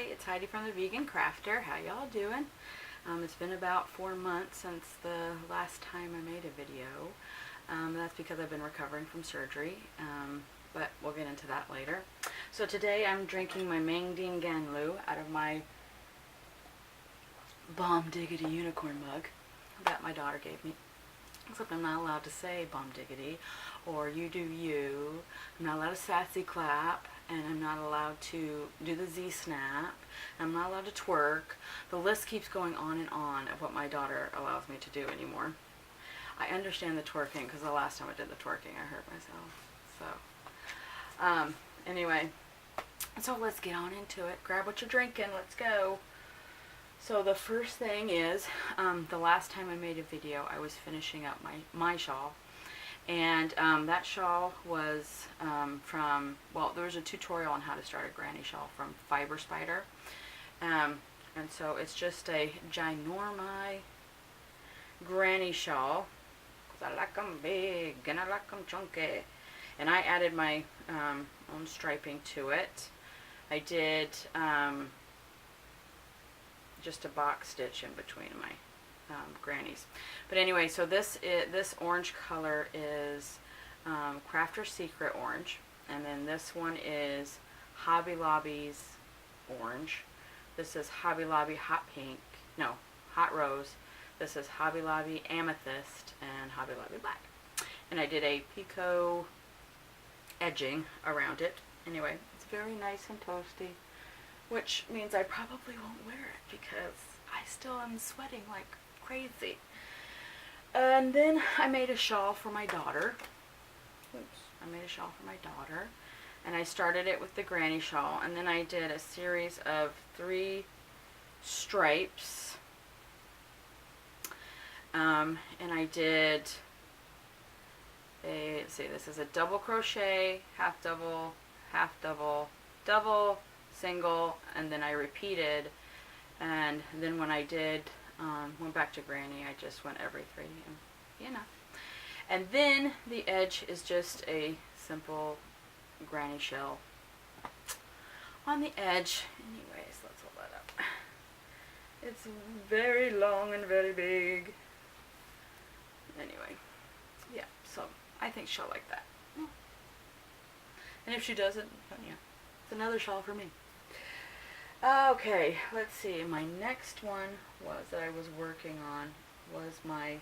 Hi, it's Heidi from the Vegan Crafter. How y'all doing? It's been about 4 months since the last time I made a video. That's because I've been recovering from surgery, but we'll get into that later. So today I'm drinking my Mang Ding Ganlu out of my Bomb Diggity unicorn mug that my daughter gave me. Except I'm not allowed to say Bomb Diggity or you do you. I'm not allowed to sassy clap, and I'm not allowed to do the Z snap. I'm not allowed to twerk. The list keeps going on and on of what my daughter allows me to do anymore. I understand the twerking because the last time I did the twerking I hurt myself. So anyway, so let's get on into it. Grab what you're drinking. Let's go. So the first thing is, the last time I made a video, I was finishing up my shawl. And that shawl was from, well, there was a tutorial on how to start a granny shawl from Fiber Spider. And so it's just a ginormi granny shawl. 'Cause I like them big and I like them chunky. And I added my own striping to it. I did just a box stitch in between my grannies. But anyway, so this orange color is Crafter's Secret orange, and then this one is Hobby Lobby's orange. This is Hobby Lobby hot pink, no, hot rose. This is Hobby Lobby amethyst and Hobby Lobby black. And I did a picot edging around it. Anyway, it's very nice and toasty, which means I probably won't wear it because I still am sweating like crazy. And then I made a shawl for my daughter. Oops, I made a shawl for my daughter. And I started it with the granny shawl, and then I did a series of 3 stripes. And I did a, let's see, this is a double crochet, half double, double, single, and then I repeated. And then when I did went back to granny, I just went every 3, and you know. And then the edge is just a simple granny shell on the edge. Anyways, let's hold that up. It's very long and very big. Anyway, yeah, so I think she'll like that. And if she doesn't, then yeah, it's another shawl for me. Okay, let's see. My next one was that I was working on was my,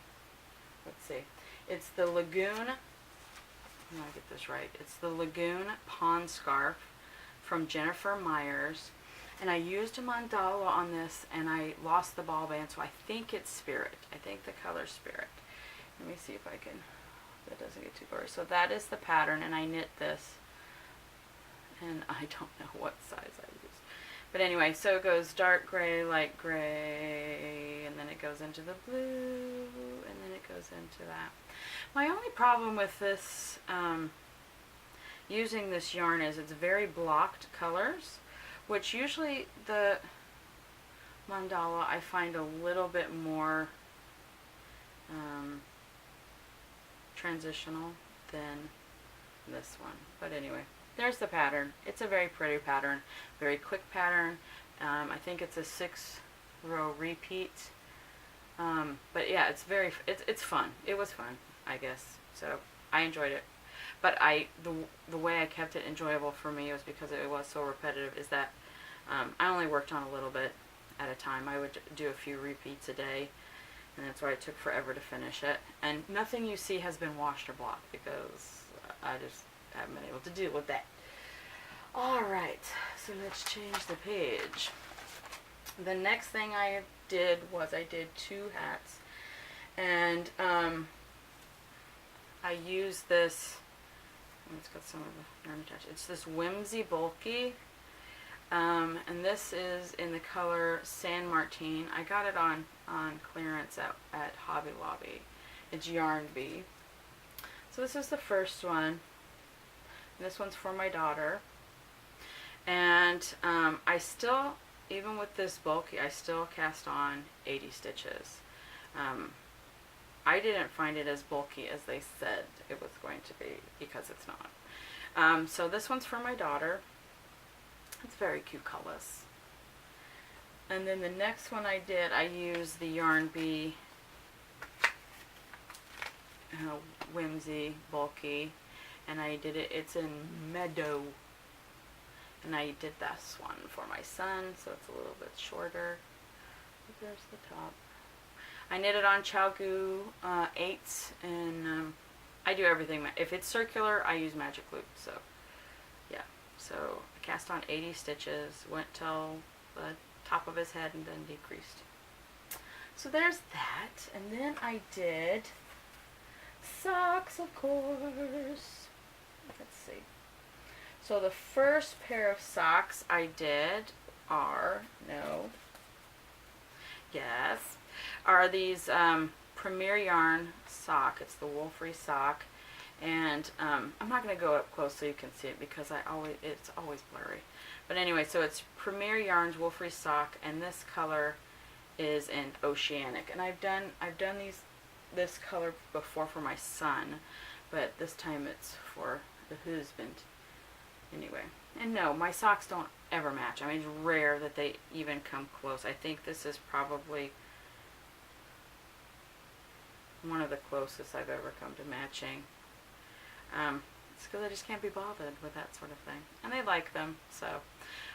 let's see, it's the Lagoon, I'm going to get this right, it's the Lagoon Pond Scarf from Meyers. And I used a mandala on this, and I lost the ball band, so I think it's Spirit. I think the color Spirit. Let me see if I can, that doesn't get too blurry. So that is the pattern, and I knit this, and I don't know what size I used. But anyway, so it goes dark gray, light gray, and then it goes into the blue, and then it goes into that. My only problem with this, using this yarn is it's very blocked colors, which usually the mandala I find a little bit more transitional than this one. But anyway. There's the pattern. It's a very pretty pattern, very quick pattern. I think it's a 6-row repeat. But yeah, it's fun. It was fun, I guess. So I enjoyed it. But the way I kept it enjoyable for me was because it was so repetitive. Is that I only worked on a little bit at a time. I would do a few repeats a day, and that's why it took forever to finish it. And nothing you see has been washed or blocked because I just haven't been able to deal with that. Alright, so let's change the page. The next thing I did was I did 2 hats, and I used this, it's got some of the yarn attached, it's this Whimsy Bulky, and this is in the color San Martin. I got it on clearance at Hobby Lobby. It's Yarn Bee. So this is the first one. This one's for my daughter. And I still, even with this bulky, I still cast on 80 stitches. I didn't find it as bulky as they said it was going to be, because it's not. So this one's for my daughter. It's very cute colors. And then the next one I did, I used the Yarn Bee Whimsy Bulky, and I did it, it's in Meadow, and I did this one for my son, so it's a little bit shorter. There's the top. I knit it on Chalgoo 8s, and I do everything. If it's circular, I use magic loop, so yeah. So I cast on 80 stitches, went till the top of his head, and then decreased. So there's that, and then I did socks, of course. Let's see. So the first pair of socks I did are, are these Premier Yarn sock. It's the wool-free sock, and I'm not going to go up close so you can see it because it's always blurry. But anyway, so it's Premier Yarn's wool-free sock, and this color is in Oceanic. And I've done this color before for my son, but this time it's for the husband. Anyway, and no, my socks don't ever match. I mean, it's rare that they even come close. I think this is probably one of the closest I've ever come to matching. It's because I just can't be bothered with that sort of thing. And they like them, so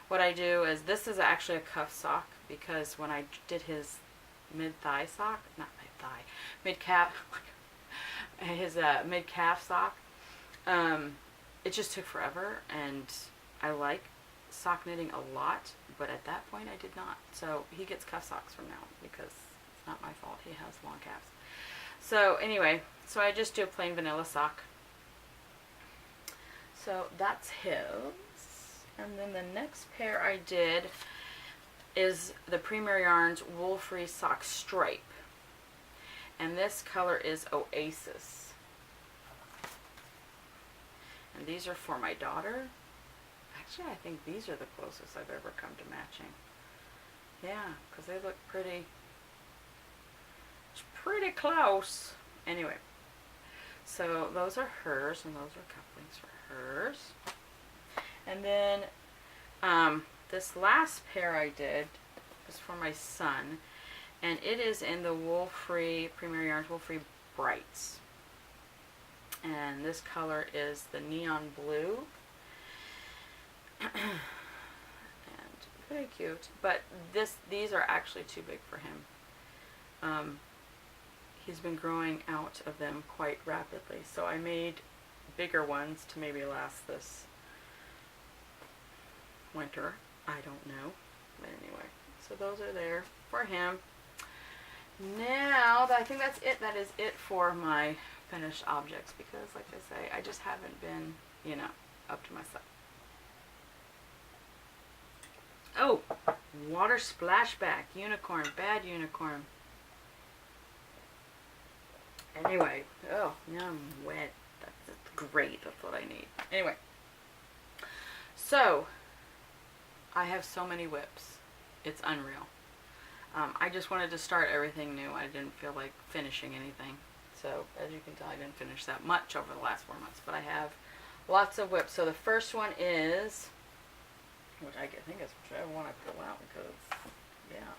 what I do is, this is actually a cuff sock, because when I did his mid-thigh sock, not mid-thigh, mid-calf, his mid-calf sock, it just took forever, and I like sock knitting a lot, but at that point I did not. So he gets cuff socks from now, because it's not my fault, he has long calves. So anyway, so I just do a plain vanilla sock. So that's his. And then the next pair I did is the Premier Yarns Wool-Free Sock Stripe. And this color is Oasis. And these are for my daughter. Actually, I think these are the closest I've ever come to matching. Yeah, because they look pretty, it's pretty close. Anyway, so those are hers, and those are couplings for hers. And then this last pair I did is for my son, and it is in the wool-free, Premier Yarns Wool-Free Brights. And this color is the neon blue. And pretty cute. But these are actually too big for him. He's been growing out of them quite rapidly. So I made bigger ones to maybe last this winter. I don't know. But anyway, so those are there for him. Now, I think that's it. That is it for my finished objects, because like I say, I just haven't been, up to myself. Oh, water splashback, unicorn, bad unicorn. Anyway, oh, now I'm wet. That's great, that's what I need. Anyway, so, I have so many whips. It's unreal. I just wanted to start everything new. I didn't feel like finishing anything. So, as you can tell, I didn't finish that much over the last 4 months. But I have lots of whips. So, the first one is, which I think is whichever one I pull out, because, yeah.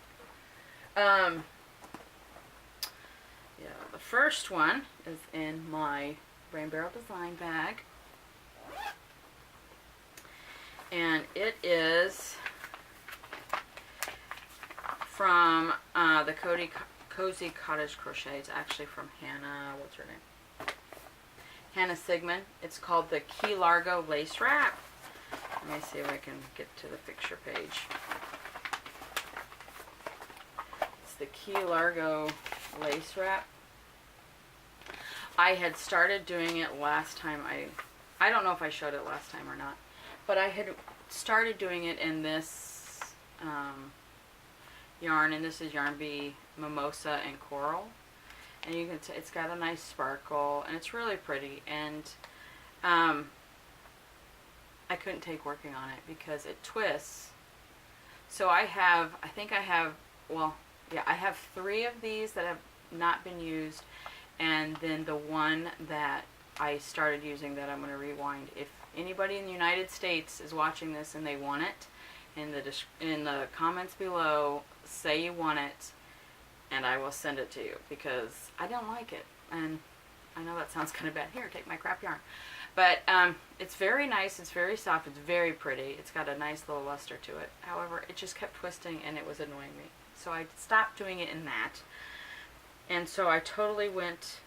Yeah, the first one is in my Rain Barrel Design bag. And it is from the Cozy Cottage Crochet. It's actually from Hannah, what's her name? Hannah Siegmund. It's called the Key Largo Lace Wrap. Let me see if I can get to the picture page. It's the Key Largo Lace Wrap. I had started doing it last time. I don't know if I showed it last time or not, but I had started doing it in this yarn, and this is Yarn Bee Mimosa and Coral, and you can it's got a nice sparkle, and it's really pretty, and I couldn't take working on it because it twists. So I have 3 of these that have not been used, and then the one that I started using that I'm going to rewind. If anybody in the United States is watching this and they want it, in the comments below, say you want it, and I will send it to you, because I don't like it. And I know that sounds kind of bad. Here, take my crap yarn. But it's very nice. It's very soft. It's very pretty. It's got a nice little luster to it. However, it just kept twisting, and it was annoying me. So I stopped doing it in that. And so I totally went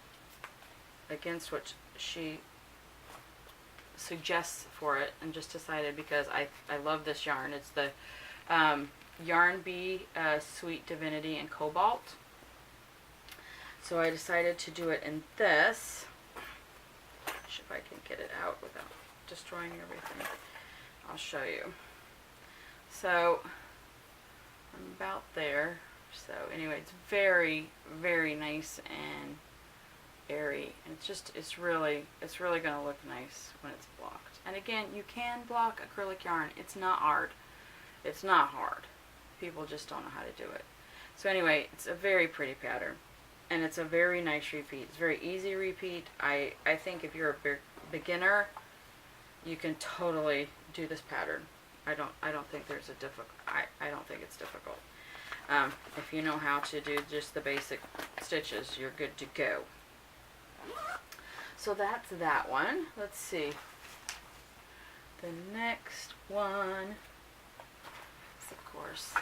against what she suggests for it, and just decided, because I love this yarn. It's the Yarn Bee Sweet Divinity and Cobalt. So I decided to do it in this. If I can get it out without destroying everything, I'll show you. So I'm about there. So anyway, it's very, very nice and airy. And it's really going to look nice when it's blocked. And again, you can block acrylic yarn. It's not hard. It's not hard. People just don't know how to do it. So anyway, it's a very pretty pattern. And it's a very nice repeat. It's a very easy repeat. I think if you're a beginner, you can totally do this pattern. I don't think there's a I don't think it's difficult. If you know how to do just the basic stitches, you're good to go. So that's that one. Let's see. The next one is, of course,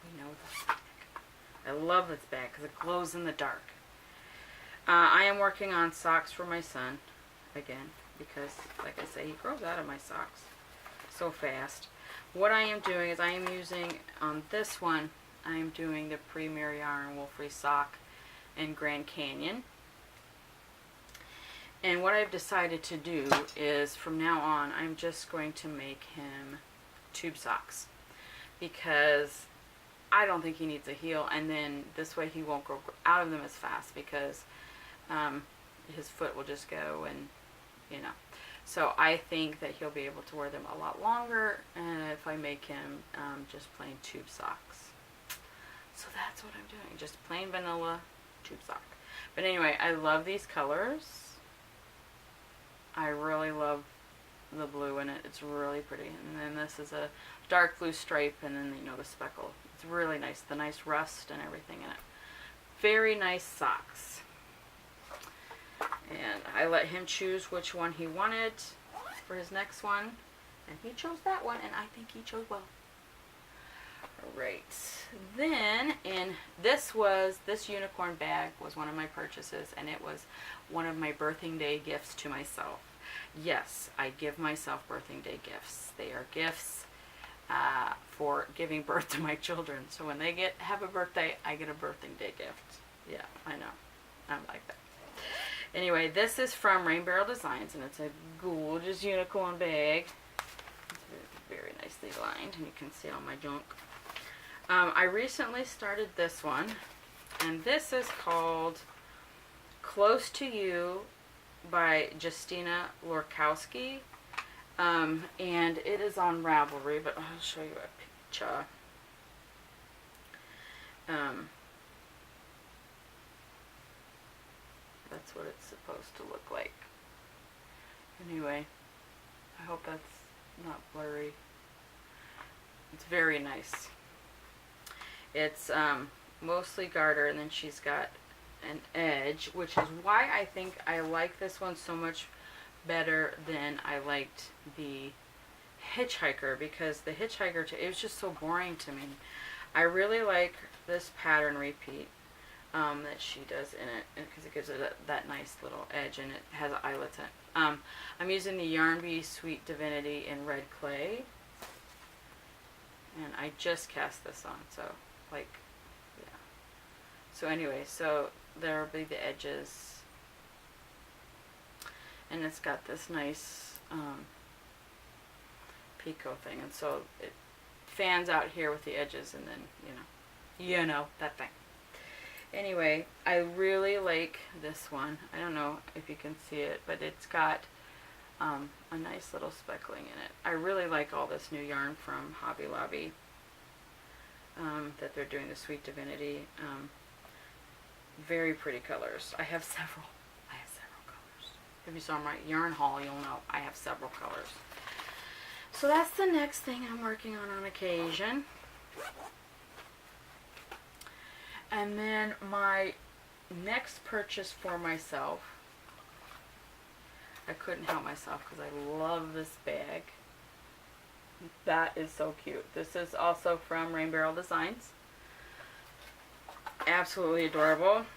we know this. I love this bag because it glows in the dark. I am working on socks for my son, again, because, like I say, he grows out of my socks so fast. What I am doing is I am using, on this one, I am doing the Premier Yarn Wool-Free Sock in Grand Canyon. And what I've decided to do is, from now on, I'm just going to make him tube socks, because I don't think he needs a heel, and then this way he won't grow out of them as fast, because his foot will just go, and you know. So I think that he'll be able to wear them a lot longer, and if I make him just plain tube socks. So that's what I'm doing, just plain vanilla tube sock. But anyway, I love these colors. I really love the blue in it. It's really pretty. And then this is a dark blue stripe, and then, you know, the speckle. It's really nice, the nice rust and everything in it. Very nice socks. And I let him choose which one he wanted for his next one, and he chose that one, and I think he chose well. Alright, then this unicorn bag was one of my purchases, and it was one of my birthing day gifts to myself. Yes, I give myself birthing day gifts. They are gifts for giving birth to my children. So when they have a birthday, I get a birthing day gift. Yeah, I know. I'm like that. Anyway, this is from Rain Barrel Designs, and it's a gorgeous unicorn bag. It's very nicely lined, and you can see all my junk. I recently started this one, and this is called Close to You by Justyna Lorkowska. And it is on Ravelry, but I'll show you a picture. That's what it's supposed to look like. Anyway, I hope that's not blurry. It's very nice. It's mostly garter, and then she's got an edge, which is why I think I like this one so much better than I liked the Hitchhiker, because the Hitchhiker, it was just so boring to me. I really like this pattern repeat that she does in it, because it gives it that nice little edge, and it has eyelets in it. I'm using the Yarn Bee Sweet Divinity in red clay, and I just cast this on, so like, yeah. So anyway, so there will be the edges, and it's got this nice picot thing, and so it fans out here with the edges, and then you know that thing. Anyway, I really like this one. I don't know if you can see it, but it's got a nice little speckling in it. I really like all this new yarn from Hobby Lobby that they're doing, the Sweet Divinity. Very pretty colors. I have several colors. If you saw my yarn haul, you'll know I have several colors. So that's the next thing I'm working on occasion. And then my next purchase for myself, I couldn't help myself because I love this bag. That is so cute. This is also from Rain Barrel Designs. Absolutely adorable.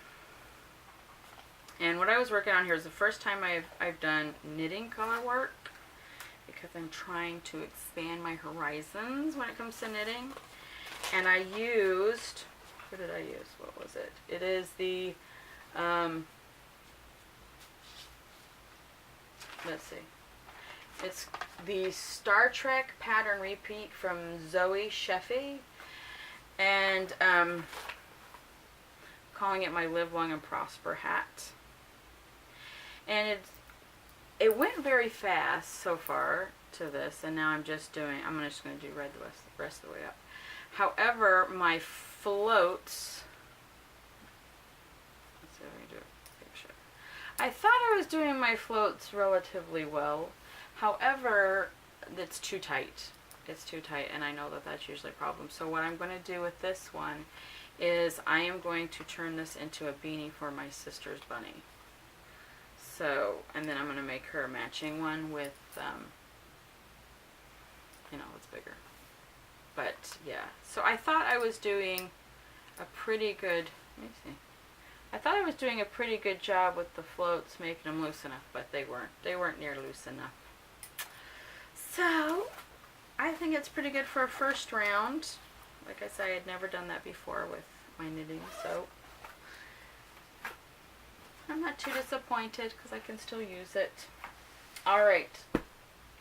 And what I was working on here is the first time I've done knitting color work, because I'm trying to expand my horizons when it comes to knitting. And I used, what did I use? What was it? It is the, let's see. It's the Star Trek pattern repeat from Zoe Scheffy. And calling it my Live Long and Prosper hat. And it went very fast so far to this, and now I'm just going to do red the rest of the way up. However, my floats, let's see if I can do a picture. I thought I was doing my floats relatively well. However, it's too tight. It's too tight, and I know that that's usually a problem. So what I'm going to do with this one is I am going to turn this into a beanie for my sister's bunny. So, and then I'm going to make her a matching one with, you know, it's bigger. But, yeah. So I thought I was doing a pretty good, let me see. I thought I was doing a pretty good job with the floats, making them loose enough, but they weren't. They weren't near loose enough. So, I think it's pretty good for a first round. Like I said, I had never done that before with my knitting, so I'm not too disappointed because I can still use it. Alright.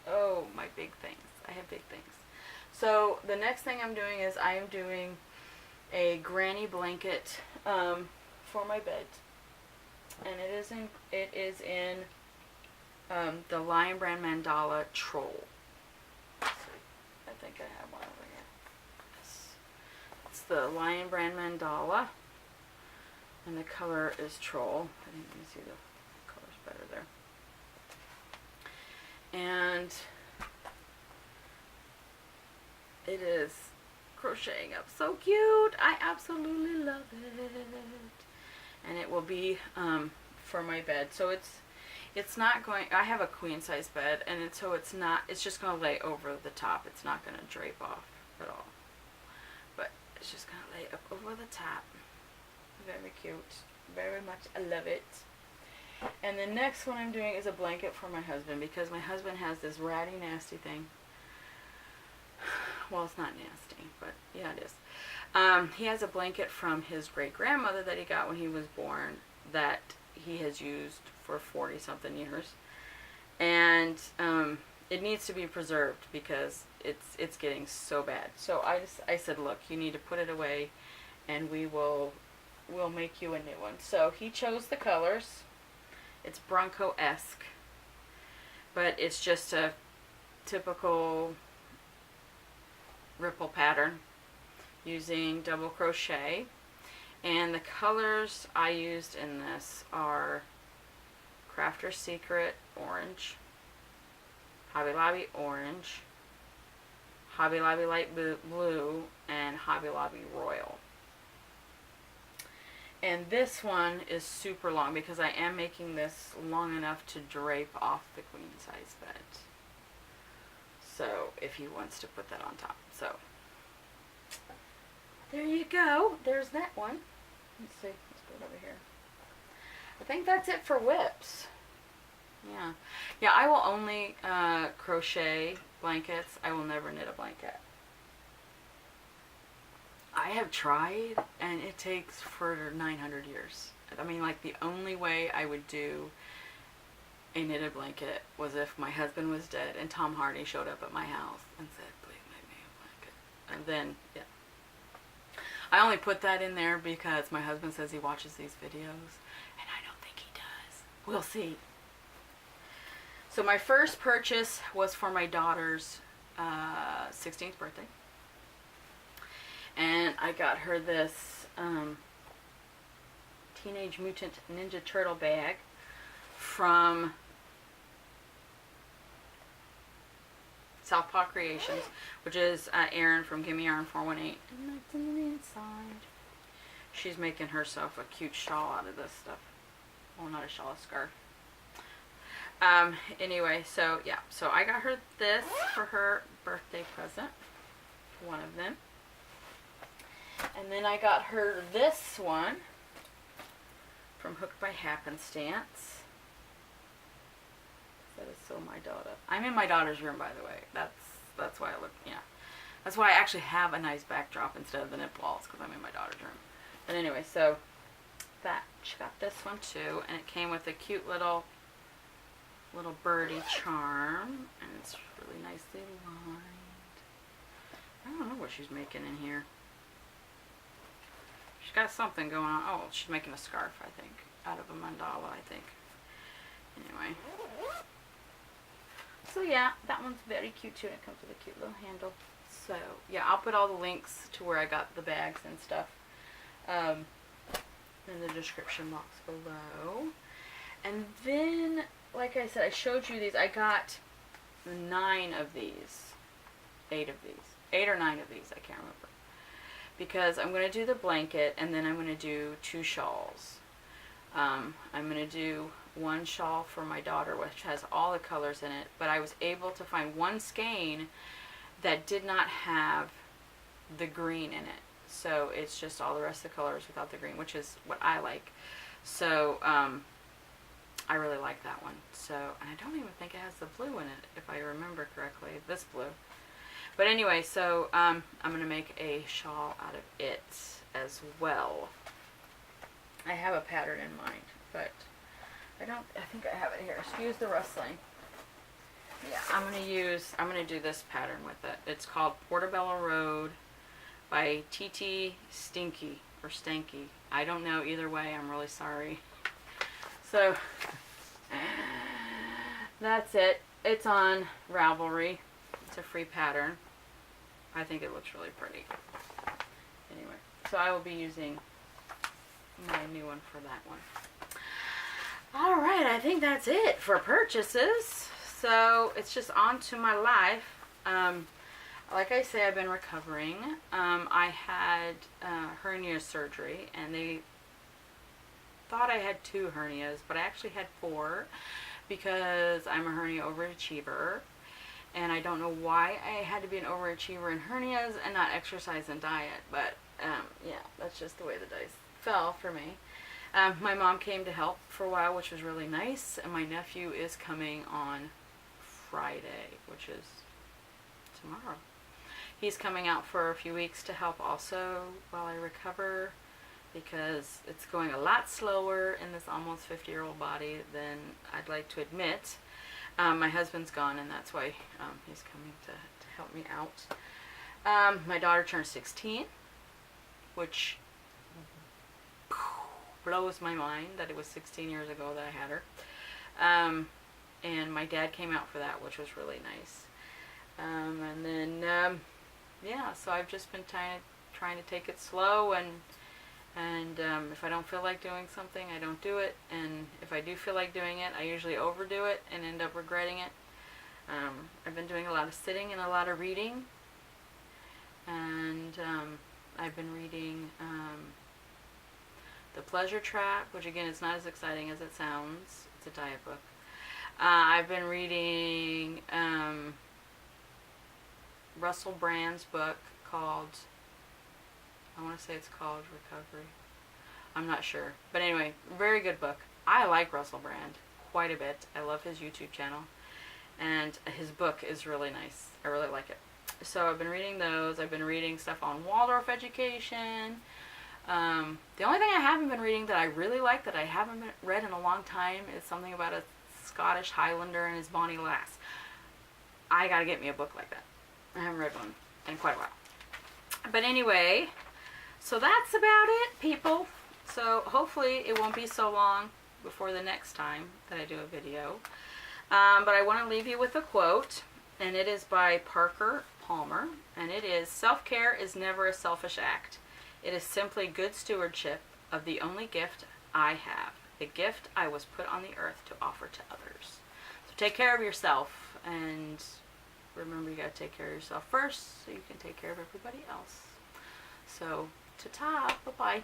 Oh, my big things. I have big things. So, the next thing I'm doing is I am doing a granny blanket for my bed. And it is in the Lion Brand Mandala Troll. Let's see. I think I have one over here. It's the Lion Brand Mandala. And the color is Troll. I think you can see the color's better there. And it is crocheting up so cute. I absolutely love it. And it will be for my bed. So it's not going, I have a queen size bed, and it's just going to lay over the top. It's not going to drape off at all. But it's just going to lay up over the top. Very cute. Very much. I love it. And the next one I'm doing is a blanket for my husband, because my husband has this ratty nasty thing. Well, it's not nasty, but yeah, it is. He has a blanket from his great-grandmother that he got when he was born that he has used for 40-something years. And it needs to be preserved because it's getting so bad. So I said, look, you need to put it away, and we'll make you a new one. So he chose the colors. It's Bronco-esque, but it's just a typical ripple pattern using double crochet. And the colors I used in this are Crafter's Secret orange, Hobby Lobby orange, Hobby Lobby light blue, and Hobby Lobby royal. And this one is super long because I am making this long enough to drape off the queen size bed. So if he wants to put that on top. So there you go. There's that one. Let's see. Let's put it over here. I think that's it for whips. Yeah. Yeah, I will only crochet blankets. I will never knit a blanket. I have tried, and it takes for 900 years. I mean, like, the only way I would do a knitted blanket was if my husband was dead and Tom Hardy showed up at my house and said, please make me a blanket. And then, yeah. I only put that in there because my husband says he watches these videos, and I don't think he does. We'll see. So my first purchase was for my daughter's 16th birthday. And I got her this Teenage Mutant Ninja Turtle bag from Southpaw Creations, which is Erin from Gimme Yarn 418. And that's in the inside. She's making herself a cute shawl out of this stuff. Well, not a shawl, a scarf. Anyway, so yeah, so I got her this for her birthday present, one of them. And then I got her this one from Hooked by Happenstance. That is so my daughter. I'm in my daughter's room, by the way. That's why I look, yeah. That's why I actually have a nice backdrop instead of the nip walls, because I'm in my daughter's room. But anyway, so that, she got this one too, and it came with a cute little birdie charm, and it's really nicely lined. I don't know what she's making in here. She's got something going on. Oh, she's making a scarf, I think, out of a mandala, I think. Anyway. So yeah, that one's very cute too, and it comes with a cute little handle. So yeah, I'll put all the links to where I got the bags and stuff in the description box below. And then, like I said, I showed you these. I got 9 of these. 8 of these. 8 or 9 of these, I can't remember. Because I'm going to do the blanket, and then I'm going to do 2 shawls. I'm going to do one shawl for my daughter, which has all the colors in it, but I was able to find one skein that did not have the green in it. So it's just all the rest of the colors without the green, which is what I like. So I really like that one. So, and I don't even think it has the blue in it, if I remember correctly, this blue. But anyway, so I'm going to make a shawl out of it as well. I have a pattern in mind, but I think I have it here. Excuse the rustling. Yeah, I'm going to do this pattern with it. It's called Portobello Road by TT Stinky, or Stanky. I don't know either way. I'm really sorry. So, that's it. It's on Ravelry. It's a free pattern. I think it looks really pretty. Anyway, so I will be using my new one for that one. Alright, I think that's it for purchases. So, it's just on to my life. Like I say, I've been recovering. I had hernia surgery, and they thought I had 2 hernias, but I actually had 4 because I'm a hernia overachiever. And I don't know why I had to be an overachiever in hernias and not exercise and diet, but yeah, that's just the way the dice fell for me. My mom came to help for a while, which was really nice, and my nephew is coming on Friday, which is tomorrow. He's coming out for a few weeks to help also while I recover, because it's going a lot slower in this almost 50-year-old body than I'd like to admit. My husband's gone, and that's why he's coming to help me out. My daughter turned 16, which blows my mind that it was 16 years ago that I had her. And my dad came out for that, which was really nice. And then, yeah, so I've just been trying to take it slow, and if I don't feel like doing something, I don't do it, and if I do feel like doing it, I usually overdo it and end up regretting it. I've been doing a lot of sitting and a lot of reading, and I've been reading The Pleasure Trap, which again is not as exciting as it sounds. It's a diet book. I've been reading Russell Brand's book called, I want to say it's called Recovery. I'm not sure. But anyway, very good book. I like Russell Brand quite a bit. I love his YouTube channel. And his book is really nice. I really like it. So I've been reading those. I've been reading stuff on Waldorf education. The only thing I haven't been reading that I really like, that I haven't read in a long time, is something about a Scottish Highlander and his bonny lass. I gotta get me a book like that. I haven't read one in quite a while. But anyway, so that's about it, people. So hopefully it won't be so long before the next time that I do a video. But I want to leave you with a quote, and it is by Parker Palmer, and it is, "Self-care is never a selfish act. It is simply good stewardship of the only gift I have, the gift I was put on the earth to offer to others." So take care of yourself and remember, you got to take care of yourself first so you can take care of everybody else. So, ta-ta, bye-bye.